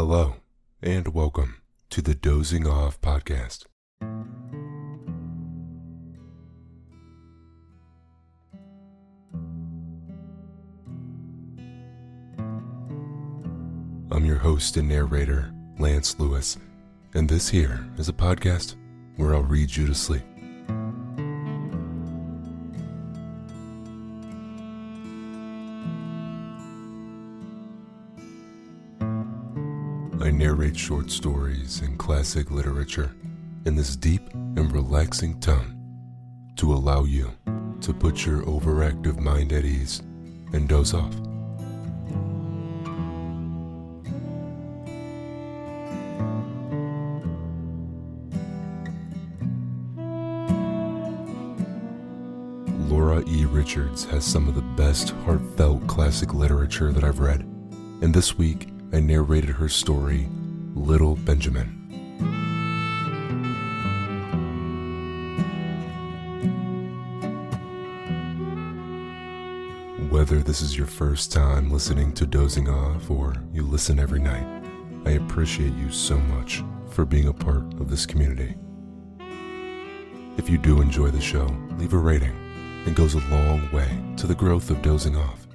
Hello, and welcome to the Dozing Off podcast. I'm your host and narrator, Lance Lewis, and this here is a podcast where I'll read you to sleep. I narrate short stories and classic literature in this deep and relaxing tone to allow you to put your overactive mind at ease and doze off. Laura E. Richards has some of the best heartfelt classic literature that I've read, and this week I narrated her story, Little Benjamin. Whether this is your first time listening to Dozing Off or you listen every night, I appreciate you so much for being a part of this community. If you do enjoy the show, leave a rating. It goes a long way to the growth of Dozing Off.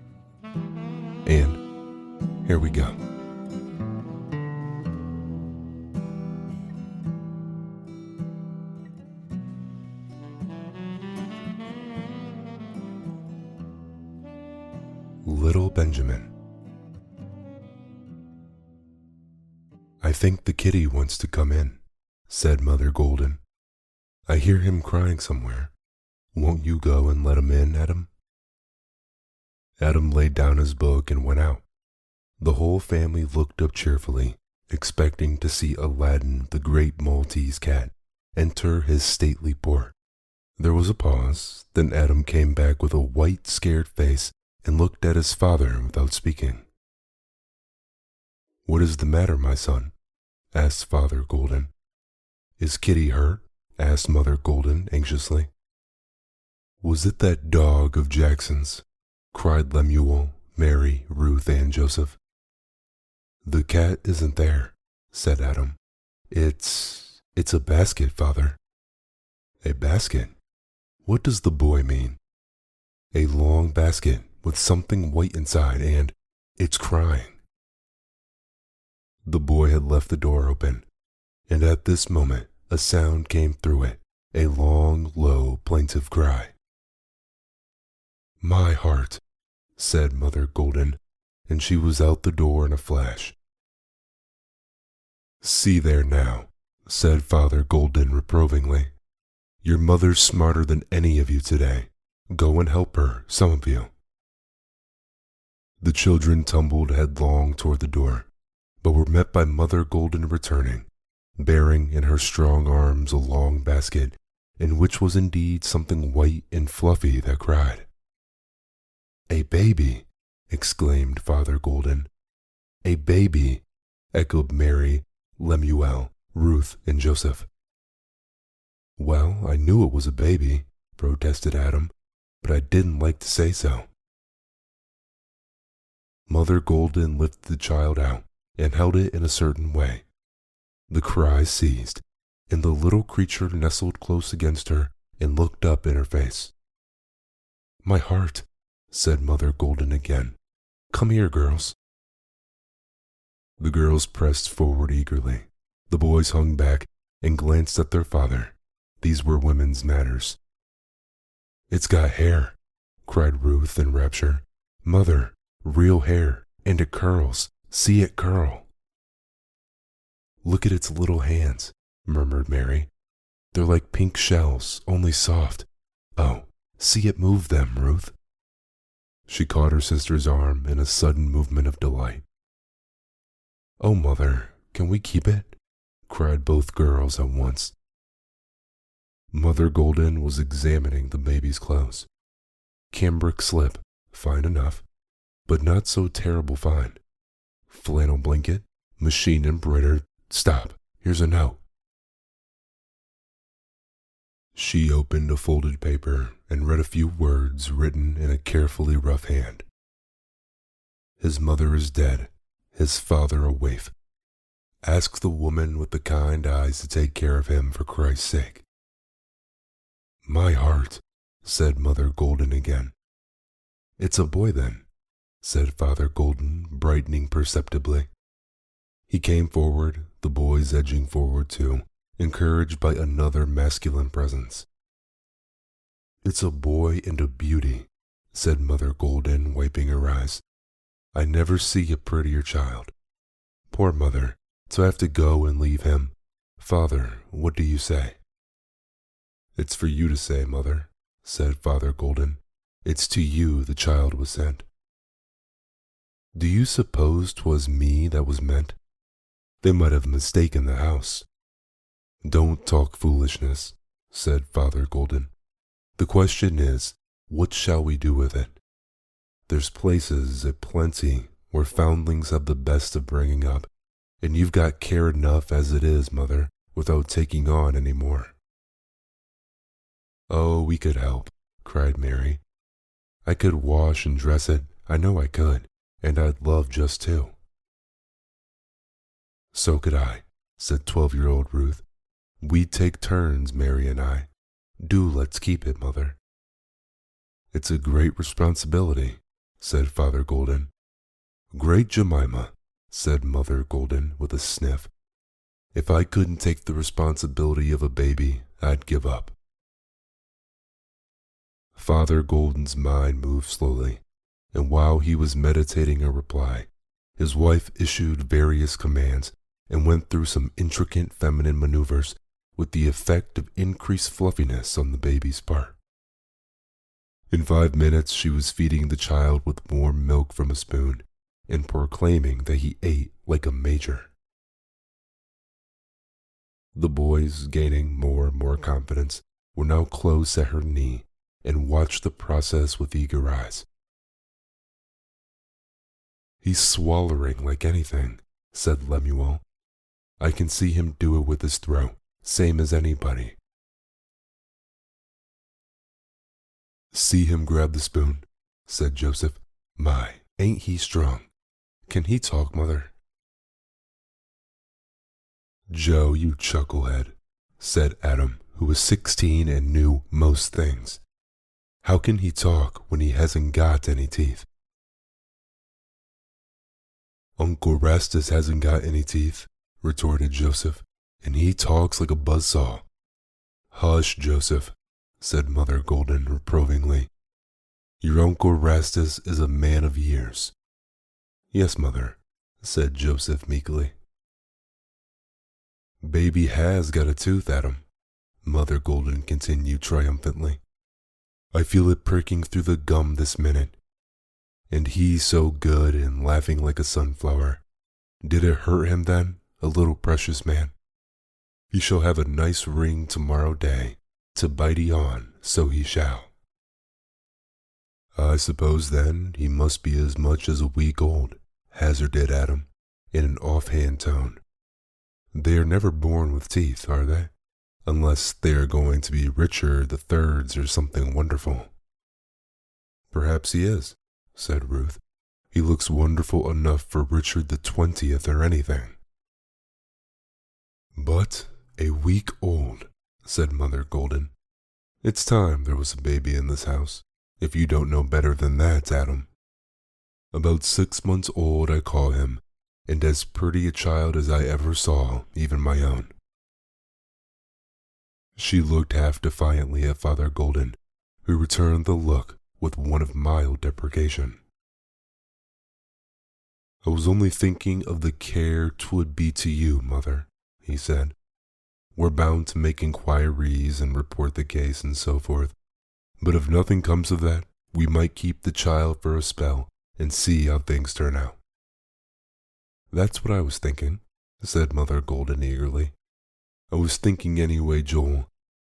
And here we go. Little Benjamin. I think the kitty wants to come in, said Mother Golden. I hear him crying somewhere. Won't you go and let him in, Adam? Adam laid down his book and went out. The whole family looked up cheerfully, expecting to see Aladdin, the great Maltese cat, enter his stately port. There was a pause, then Adam came back with a white, scared face and looked at his father without speaking. What is the matter, my son? Asked Father Golden. Is Kitty hurt? Asked Mother Golden anxiously. Was it that dog of Jackson's? Cried Lemuel, Mary, Ruth, and Joseph. The cat isn't there, said Adam. It's a basket, Father. A basket? What does the boy mean? A long basket with something white inside, and it's crying. The boy had left the door open, and at this moment a sound came through it, a long, low, plaintive cry. My heart, said Mother Golden, and she was out the door in a flash. See there now, said Father Golden reprovingly. Your mother's smarter than any of you today. Go and help her, some of you. The children tumbled headlong toward the door, but were met by Mother Golden returning, bearing in her strong arms a long basket, in which was indeed something white and fluffy that cried. A baby, exclaimed Father Golden. A baby, echoed Mary, Lemuel, Ruth, and Joseph. Well, I knew it was a baby, protested Adam, but I didn't like to say so. Mother Golden lifted the child out and held it in a certain way. The cries ceased, and the little creature nestled close against her and looked up in her face. My heart, said Mother Golden again. Come here, girls. The girls pressed forward eagerly. The boys hung back and glanced at their father. These were women's matters. It's got hair, cried Ruth in rapture. Mother, real hair, and it curls. See it curl. Look at its little hands, murmured Mary. They're like pink shells, only soft. Oh, see it move them, Ruth. She caught her sister's arm in a sudden movement of delight. Oh, Mother, can we keep it? Cried both girls at once. Mother Golden was examining the baby's clothes. Cambric slip, fine enough, but not so terrible fine. Flannel blanket, machine embroidered. Stop, here's a note. She opened a folded paper and read a few words written in a carefully rough hand. His mother is dead, his father a waif. Ask the woman with the kind eyes to take care of him for Christ's sake." "My heart," said Mother Golden again. "It's a boy then," said Father Golden, brightening perceptibly. He came forward, the boys edging forward too, encouraged by another masculine presence. "It's a boy and a beauty," said Mother Golden, wiping her eyes. "I never see a prettier child. Poor mother, to have to go and leave him. Father, what do you say?" "It's for you to say, Mother," said Father Golden. "It's to you the child was sent." "Do you suppose 'twas me that was meant? They might have mistaken the house." "Don't talk foolishness," said Father Golden. "The question is, what shall we do with it? There's places a plenty where foundlings have the best of bringing up, and you've got care enough as it is, Mother, without taking on any more." "Oh, we could help," cried Mary. "I could wash and dress it, I know I could, and I'd love just to." "So could I," said 12-year-old Ruth. "We'd take turns, Mary and I. Do let's keep it, Mother." "It's a great responsibility," said Father Golden. "Great Jemima," said Mother Golden with a sniff. "If I couldn't take the responsibility of a baby, I'd give up." Father Golden's mind moved slowly, and while he was meditating a reply, his wife issued various commands and went through some intricate feminine maneuvers with the effect of increased fluffiness on the baby's part. In 5 minutes she was feeding the child with warm milk from a spoon and proclaiming that he ate like a major. The boys, gaining more and more confidence, were now close at her knee and watched the process with eager eyes. "He's swallowing like anything," said Lemuel. "I can see him do it with his throat, same as anybody." "See him grab the spoon," said Joseph. "My, ain't he strong? Can he talk, Mother?" "Joe, you chucklehead," said Adam, who was 16 and knew most things. "How can he talk when he hasn't got any teeth?" "Uncle Rastus hasn't got any teeth," retorted Joseph, "and he talks like a buzzsaw." "Hush, Joseph," said Mother Golden reprovingly. "Your Uncle Rastus is a man of years." "Yes, Mother," said Joseph meekly. "Baby has got a tooth, Adam," Mother Golden continued triumphantly. "I feel it pricking through the gum this minute. And he's so good and laughing like a sunflower. Did it hurt him then, a little precious man? He shall have a nice ring tomorrow day, to bitey on, so he shall." "I suppose then he must be as much as a week old," hazarded Adam, in an offhand tone. "They are never born with teeth, are they? Unless they are going to be Richard the Thirds or something wonderful." "Perhaps he is," said Ruth. "He looks wonderful enough for Richard the 20th or anything." "But a week old," said Mother Golden. "It's time there was a baby in this house, if you don't know better than that, Adam. About 6 months old I call him, and as pretty a child as I ever saw, even my own." She looked half defiantly at Father Golden, who returned the look with one of mild deprecation. "I was only thinking of the care 'twould be to you, Mother," he said. "We're bound to make inquiries and report the case and so forth, but if nothing comes of that, we might keep the child for a spell and see how things turn out." "That's what I was thinking," said Mother Golden eagerly. "I was thinking anyway, Joel,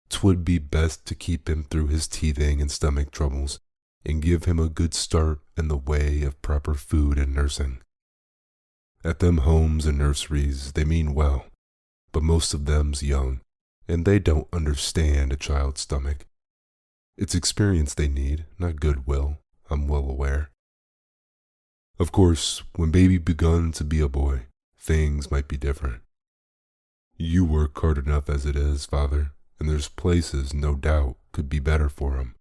'twould be best to keep him through his teething and stomach troubles and give him a good start in the way of proper food and nursing. At them homes and nurseries they mean well, but most of them's young, and they don't understand a child's stomach. It's experience they need, not goodwill, I'm well aware. Of course, when baby begun to be a boy, things might be different. You work hard enough as it is, Father, and there's places, no doubt, could be better for him,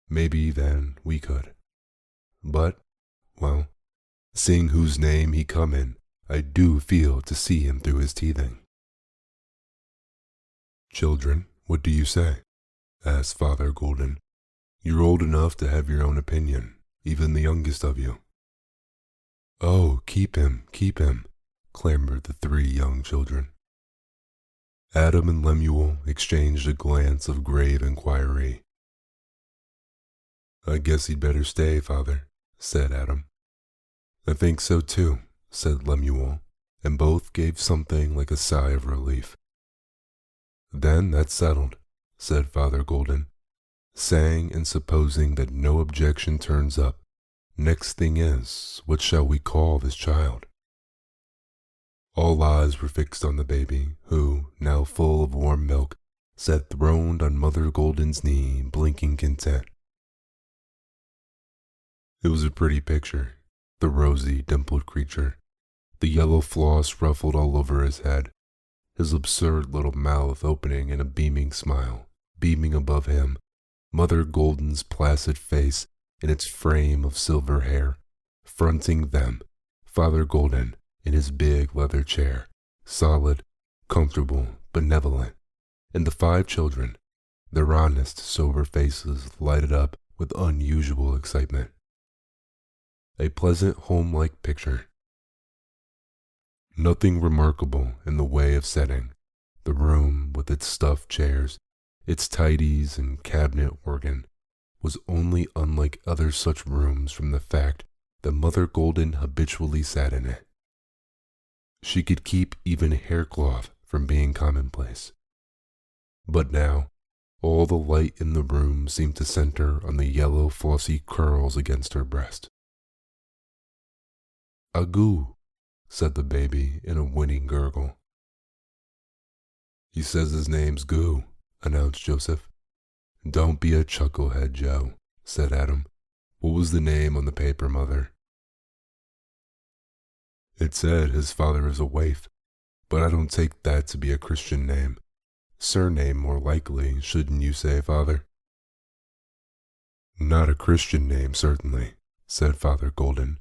maybe than we could. But, well, seeing whose name he come in, I do feel to see him through his teething. Children, what do you say? Asked Father Golden. You're old enough to have your own opinion, even the youngest of you. Oh, keep him, clamored the 3 young children. Adam and Lemuel exchanged a glance of grave inquiry. I guess he'd better stay, Father, said Adam. I think so too, said Lemuel, and both gave something like a sigh of relief. Then that's settled, said Father Golden, saying and supposing that no objection turns up. Next thing is, what shall we call this child? All eyes were fixed on the baby, who, now full of warm milk, sat throned on Mother Golden's knee, blinking content. It was a pretty picture, the rosy, dimpled creature, the yellow floss ruffled all over his head, his absurd little mouth opening in a beaming smile, beaming above him, Mother Golden's placid face in its frame of silver hair, fronting them, Father Golden in his big leather chair, solid, comfortable, benevolent, and the 5 children, their honest, sober faces lighted up with unusual excitement. A pleasant, home-like picture. Nothing remarkable in the way of setting. The room, with its stuffed chairs, its tidies and cabinet organ, was only unlike other such rooms from the fact that Mother Golden habitually sat in it. She could keep even haircloth from being commonplace. But now, all the light in the room seemed to center on the yellow flossy curls against her breast. Agoo, said the baby in a winning gurgle. He says his name's Goo, announced Joseph. Don't be a chucklehead, Joe, said Adam. What was the name on the paper, Mother? It said his father is a waif, but I don't take that to be a Christian name. Surname more likely, shouldn't you say, Father? Not a Christian name, certainly, said Father Golden.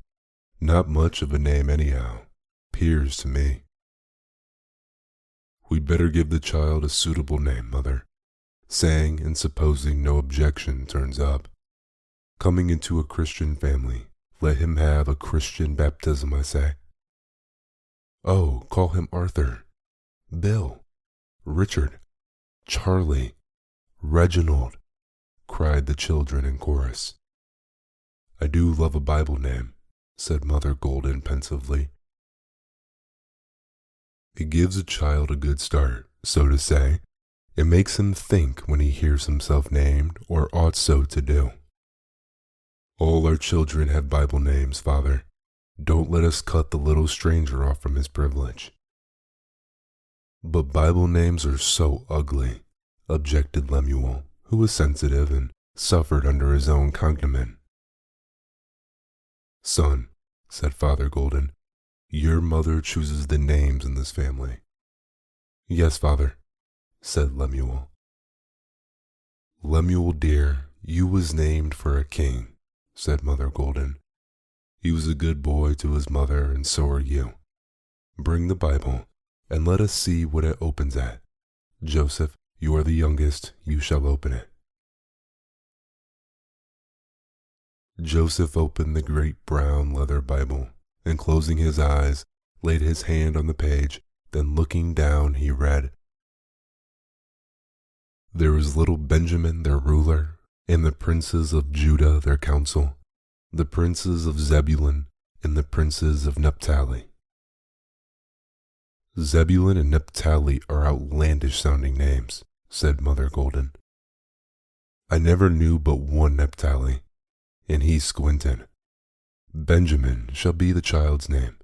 Not much of a name anyhow, 'pears to me. We'd better give the child a suitable name, Mother, saying and supposing no objection turns up. Coming into a Christian family, let him have a Christian baptism, I say. Oh, call him Arthur, Bill, Richard, Charlie, Reginald, cried the children in chorus. I do love a Bible name, said Mother Golden pensively. It gives a child a good start, so to say. It makes him think when he hears himself named, or ought so to do. All our children have Bible names, Father. Don't let us cut the little stranger off from his privilege. But Bible names are so ugly, objected Lemuel, who was sensitive and suffered under his own cognomen. Son, said Father Golden, your mother chooses the names in this family. Yes, Father, said Lemuel. Lemuel, dear, you was named for a king, said Mother Golden. He was a good boy to his mother, and so are you. Bring the Bible, and let us see what it opens at. Joseph, you are the youngest, you shall open it. Joseph opened the great brown leather Bible, and closing his eyes, laid his hand on the page, then looking down he read, There was little Benjamin their ruler, and the princes of Judah their council, the princes of Zebulun, and the princes of Naphtali. Zebulun and Naphtali are outlandish sounding names, said Mother Golden. I never knew but one Naphtali, and he squinted. Benjamin shall be the child's name.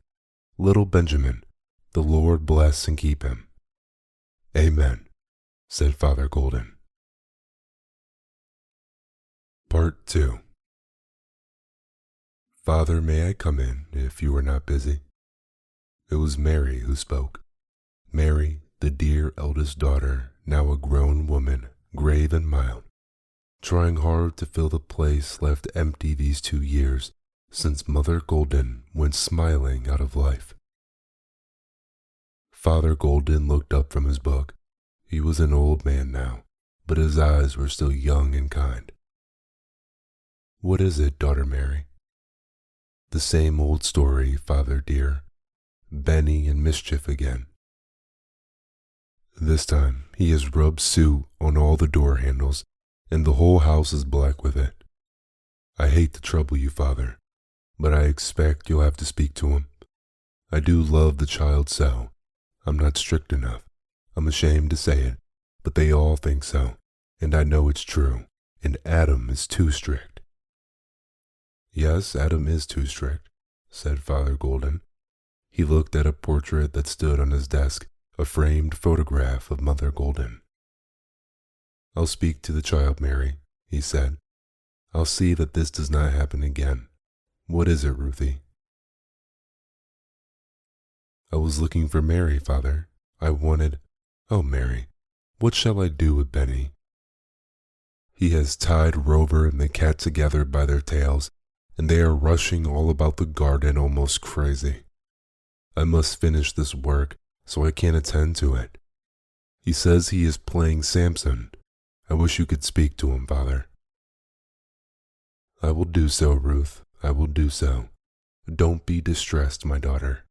Little Benjamin, the Lord bless and keep him. Amen, said Father Golden. Part 2. Father, may I come in if you are not busy? It was Mary who spoke. Mary, the dear eldest daughter, now a grown woman, grave and mild, trying hard to fill the place left empty these 2 years since Mother Golden went smiling out of life. Father Golden looked up from his book. He was an old man now, but his eyes were still young and kind. "What is it, daughter Mary?" "The same old story, father dear. Benny in mischief again. This time he has rubbed soot on all the door handles, and the whole house is black with it. I hate to trouble you, father, but I expect you'll have to speak to him. I do love the child so. I'm not strict enough. I'm ashamed to say it, but they all think so, and I know it's true, and Adam is too strict." "Yes, Adam is too strict," said Father Golden. He looked at a portrait that stood on his desk, a framed photograph of Mother Golden. "I'll speak to the child, Mary," he said. "I'll see that this does not happen again. What is it, Ruthie?" "I was looking for Mary, Father. I wanted— Oh, Mary, what shall I do with Benny? He has tied Rover and the cat together by their tails, and they are rushing all about the garden almost crazy. I must finish this work, so I can't attend to it. He says he is playing Samson. I wish you could speak to him, Father." "I will do so, Ruth. I will do so. Don't be distressed, my daughter."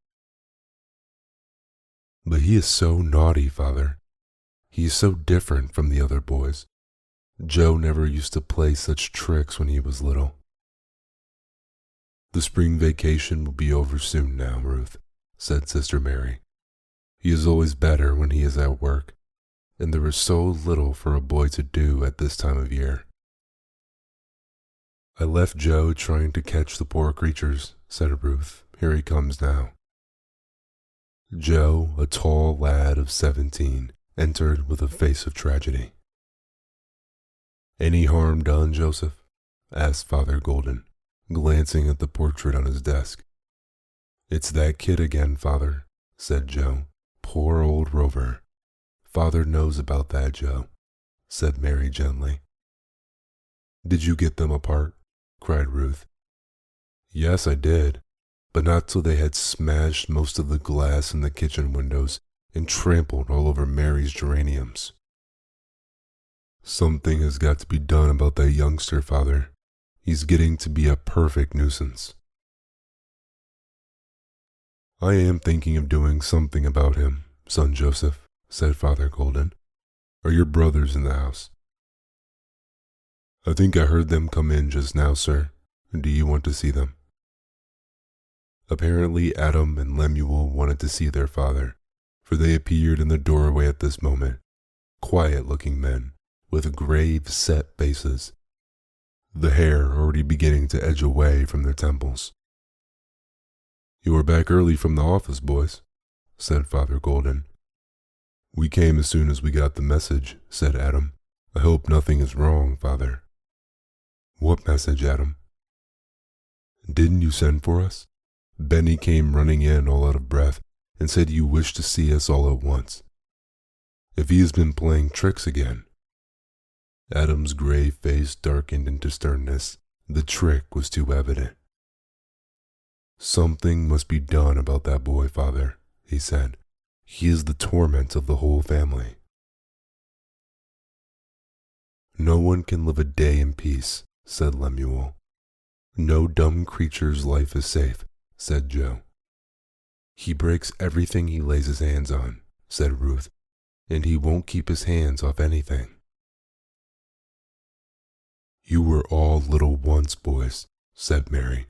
"But he is so naughty, Father. He is so different from the other boys. Joe never used to play such tricks when he was little." "The spring vacation will be over soon now, Ruth," said Sister Mary. "He is always better when he is at work, and there is so little for a boy to do at this time of year." "I left Joe trying to catch the poor creatures," said Ruth. "Here he comes now." Joe, a tall lad of 17, entered with a face of tragedy. "Any harm done, Joseph?" asked Father Golden, glancing at the portrait on his desk. "It's that kid again, Father," said Joe. "Poor old Rover." "Father knows about that, Joe," said Mary gently. "Did you get them apart?" cried Ruth. "Yes, I did, but not till they had smashed most of the glass in the kitchen windows and trampled all over Mary's geraniums." "Something has got to be done about that youngster, Father. He's getting to be a perfect nuisance." "I am thinking of doing something about him, son Joseph," said Father Golden. "Are your brothers in the house?" "I think I heard them come in just now, sir. Do you want to see them?" Apparently Adam and Lemuel wanted to see their father, for they appeared in the doorway at this moment, quiet-looking men, with grave, set faces, the hair already beginning to edge away from their temples. "You are back early from the office, boys," said Father Golden. "We came as soon as we got the message," said Adam. "I hope nothing is wrong, Father." "What message, Adam?" "Didn't you send for us? Benny came running in all out of breath and said you wished to see us all at once. If he has been playing tricks again." Adam's grave face darkened into sternness. The trick was too evident. "Something must be done about that boy, Father," he said. "He is the torment of the whole family." "No one can live a day in peace," said Lemuel. "No dumb creature's life is safe," said Joe. "He breaks everything he lays his hands on," said Ruth, "and he won't keep his hands off anything." "You were all little once, boys," said Mary.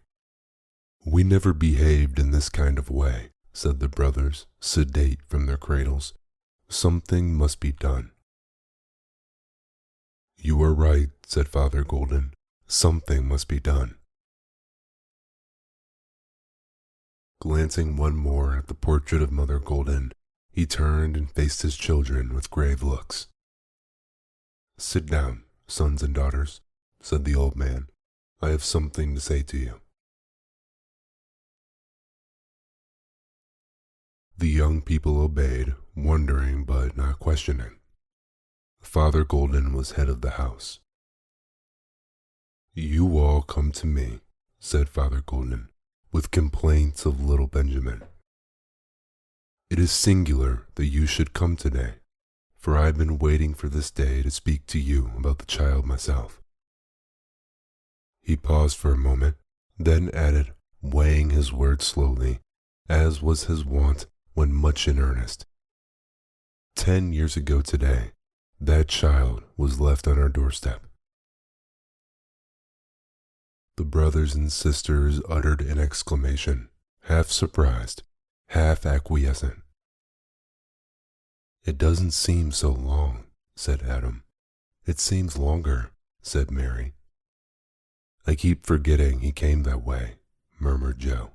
"We never behaved in this kind of way," said the brothers, sedate from their cradles. "Something must be done." "You are right," said Father Golden. "Something must be done." Glancing one more at the portrait of Mother Golden, he turned and faced his children with grave looks. "Sit down, sons and daughters," said the old man. "I have something to say to you." The young people obeyed, wondering but not questioning. Father Golden was head of the house. "You all come to me," said Father Golden, "with complaints of little Benjamin. It is singular that you should come today, for I have been waiting for this day to speak to you about the child myself." He paused for a moment, then added, weighing his words slowly, as was his wont when much in earnest. 10 years ago today, that child was left on our doorstep. The brothers and sisters uttered an exclamation, half surprised, half acquiescent. "It doesn't seem so long," said Adam. "It seems longer," said Mary. "I keep forgetting he came that way," murmured Joe.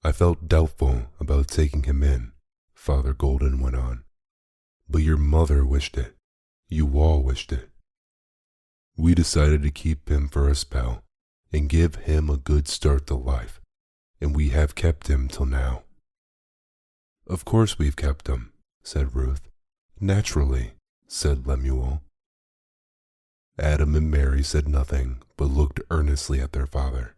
"I felt doubtful about taking him in," Father Golden went on. "But your mother wished it. You all wished it. We decided to keep him for a spell and give him a good start to life, and we have kept him till now." "Of course we've kept him," said Ruth. "Naturally," said Lemuel. Adam and Mary said nothing, but looked earnestly at their father.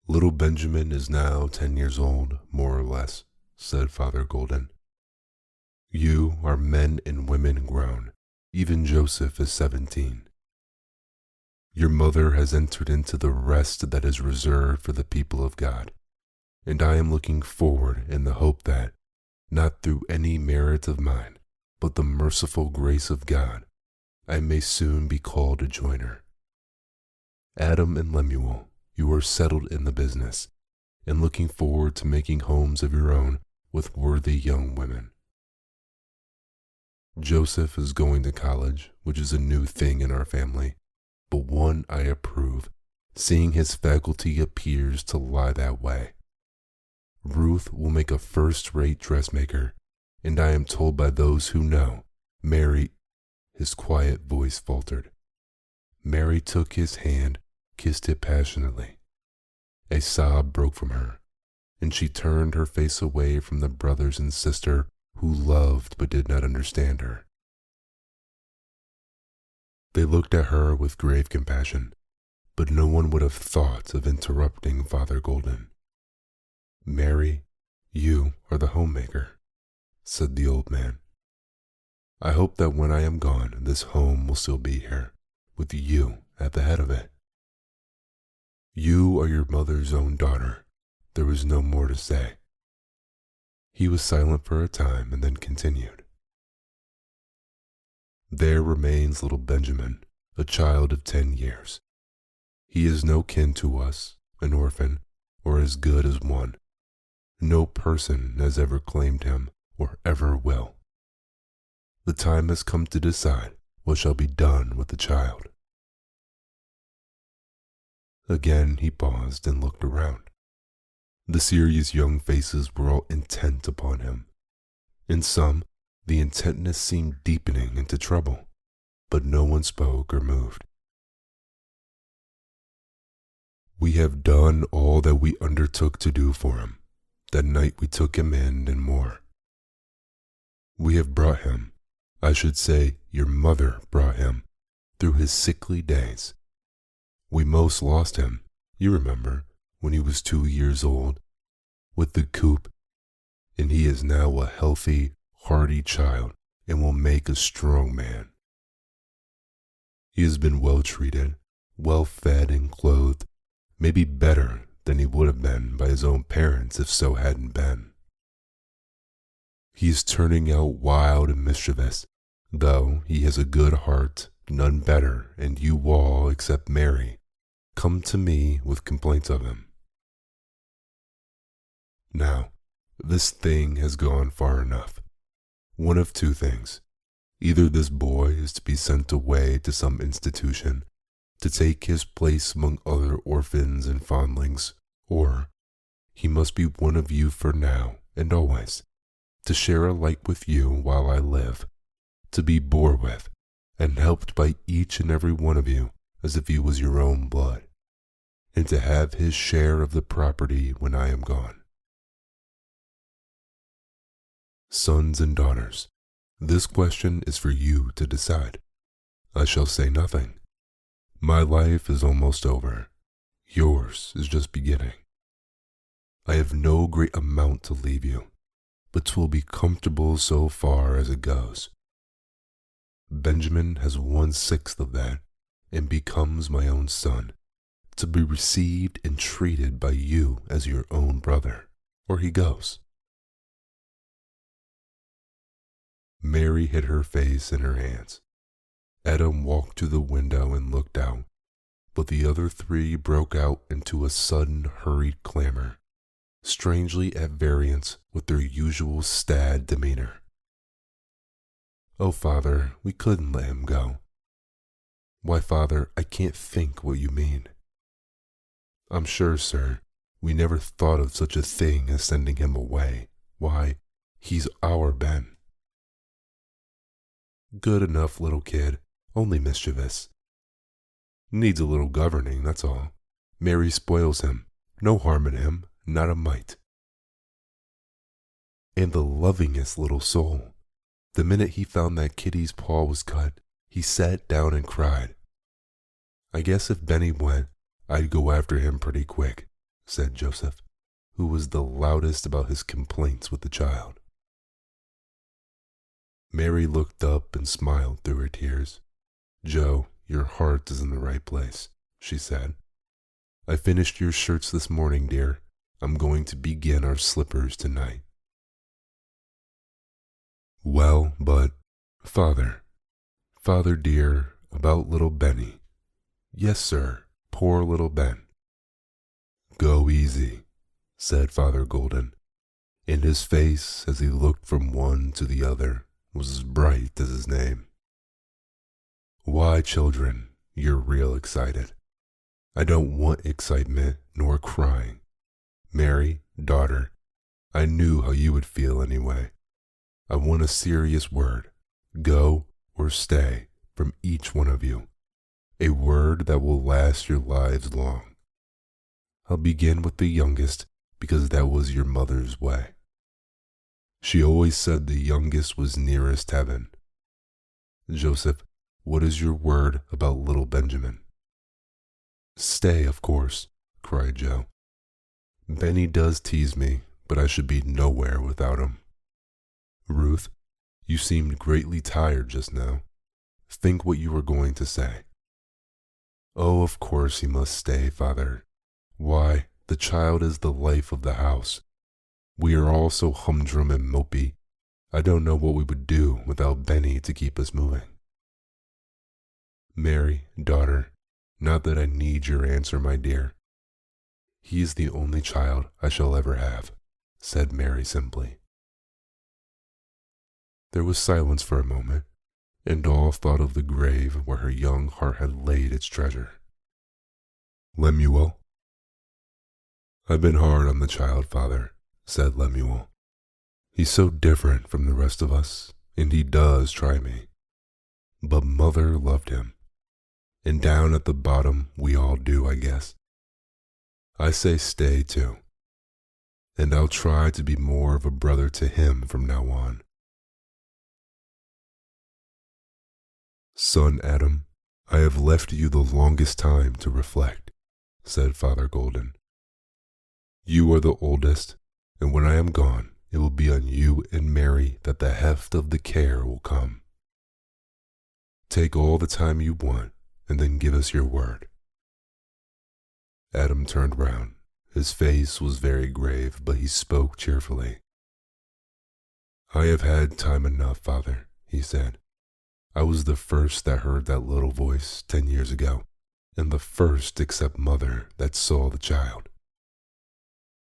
"Little Benjamin is now 10 years old, more or less," said Father Golden. "You are men and women grown. Even Joseph is 17. Your mother has entered into the rest that is reserved for the people of God, and I am looking forward in the hope that, not through any merit of mine, but the merciful grace of God, I may soon be called a joiner. Adam and Lemuel, you are settled in the business, and looking forward to making homes of your own with worthy young women. Joseph is going to college, which is a new thing in our family, but one I approve, seeing his faculty appears to lie that way. Ruth will make a first-rate dressmaker, and I am told by those who know, Mary—" His quiet voice faltered. Mary took his hand, kissed it passionately. A sob broke from her, and she turned her face away from the brothers and sister who loved but did not understand her. They looked at her with grave compassion, but no one would have thought of interrupting Father Golden. "Mary, you are the homemaker," said the old man. "I hope that when I am gone, this home will still be here, with you at the head of it. You are your mother's own daughter." There was no more to say. He was silent for a time and then continued. "There remains little Benjamin, a child of 10 years. He is no kin to us, an orphan, or as good as one. No person has ever claimed him or ever will. The time has come to decide what shall be done with the child." Again he paused and looked around. The serious young faces were all intent upon him. In some, the intentness seemed deepening into trouble, but no one spoke or moved. "We have done all that we undertook to do for him, that night we took him in and more. We have brought him, I should say your mother brought him, through his sickly days. We most lost him, you remember, when he was 2 years old, with the coop, and he is now a healthy, hardy child and will make a strong man. He has been well treated, well fed and clothed, maybe better than he would have been by his own parents if so hadn't been. He is turning out wild and mischievous, though he has a good heart, none better, and you all, except Mary, come to me with complaints of him. Now, this thing has gone far enough. One of two things. Either this boy is to be sent away to some institution to take his place among other orphans and fondlings, or he must be one of you for now and always, to share alike with you while I live, to be bore with and helped by each and every one of you as if he was your own blood. and to have his share of the property when I am gone. Sons and daughters, this question is for you to decide. I shall say nothing. My life is almost over. Yours is just beginning. I have no great amount to leave you, but 'twill be comfortable so far as it goes. Benjamin has 1/6 of that and becomes my own son, to be received and treated by you as your own brother, or he goes. Mary hid her face in her hands. Adam walked to the window and looked out, but the other three broke out into a sudden hurried clamor, strangely at variance with their usual stad demeanor. "Oh, Father, we couldn't let him go." "Why, Father, I can't think what you mean." "I'm sure, sir, we never thought of such a thing as sending him away. Why, he's our Ben." "Good enough little kid, only mischievous. Needs a little governing, that's all. Mary spoils him. No harm in him, not a mite. And the lovingest little soul. The minute he found that Kitty's paw was cut, he sat down and cried. I guess if Benny went, I'd go after him pretty quick," said Joseph, who was the loudest about his complaints with the child. Mary looked up and smiled through her tears. "Joe, your heart is in the right place," she said. "I finished your shirts this morning, dear. I'm going to begin our slippers tonight." "Well, but, Father dear, about little Benny." "Yes, sir, poor little Ben." "Go easy," said Father Golden, and his face, as he looked from one to the other, was as bright as his name. "Why, children, you're real excited. I don't want excitement nor crying. Mary, daughter, I knew how you would feel anyway. I want a serious word, go or stay, from each one of you. A word that will last your lives long. I'll begin with the youngest because that was your mother's way. She always said the youngest was nearest heaven. Joseph, what is your word about little Benjamin?" "Stay, of course," cried Joe. "Benny does tease me, but I should be nowhere without him. Ruth, you seemed greatly tired just now. Think what you were going to say." "Oh, of course he must stay, Father. Why, the child is the life of the house. We are all so humdrum and mopey. I don't know what we would do without Benny to keep us moving." "Mary, daughter, not that I need your answer, my dear. He is the only child I shall ever have," said Mary simply. There was silence for a moment, and all thought of the grave where her young heart had laid its treasure. "Lemuel?" "I've been hard on the child, Father," said Lemuel. "He's so different from the rest of us, and he does try me. But Mother loved him, and down at the bottom we all do, I guess. I say stay too, and I'll try to be more of a brother to him from now on." "Son Adam, I have left you the longest time to reflect," said Father Golden. "You are the oldest, and when I am gone, it will be on you and Mary that the heft of the care will come. Take all the time you want, and then give us your word." Adam turned round. His face was very grave, but he spoke cheerfully. "I have had time enough, Father," he said. "I was the first that heard that little voice 10 years ago, and the first except Mother that saw the child.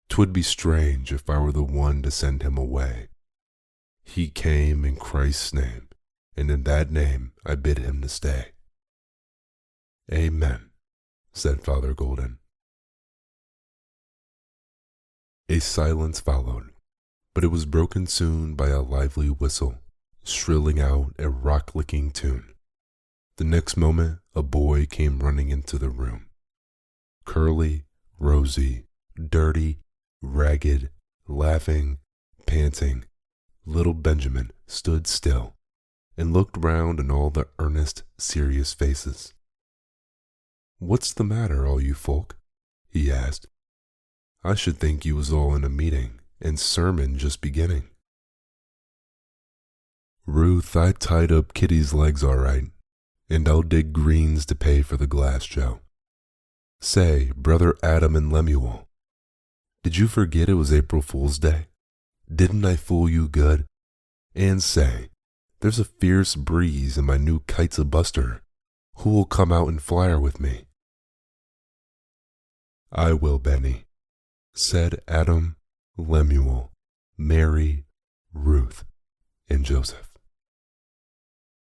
'Twould be strange if I were the one to send him away. He came in Christ's name, and in that name I bid him to stay." "Amen," said Father Golden. A silence followed, but it was broken soon by a lively whistle, shrilling out a rock-licking tune. The next moment, a boy came running into the room. Curly, rosy, dirty, ragged, laughing, panting, little Benjamin stood still and looked round in all the earnest, serious faces. "What's the matter, all you folk?" he asked. "I should think you was all in a meeting and sermon just beginning." "Ruth, I tied up Kitty's legs all right, and I'll dig greens to pay for the glass, Joe. Say, Brother Adam and Lemuel, did you forget it was April Fool's Day? Didn't I fool you good? And say, there's a fierce breeze and my new kite's a buster. Who will come out and fly her with me?" "I will, Benny," said Adam, Lemuel, Mary, Ruth, and Joseph.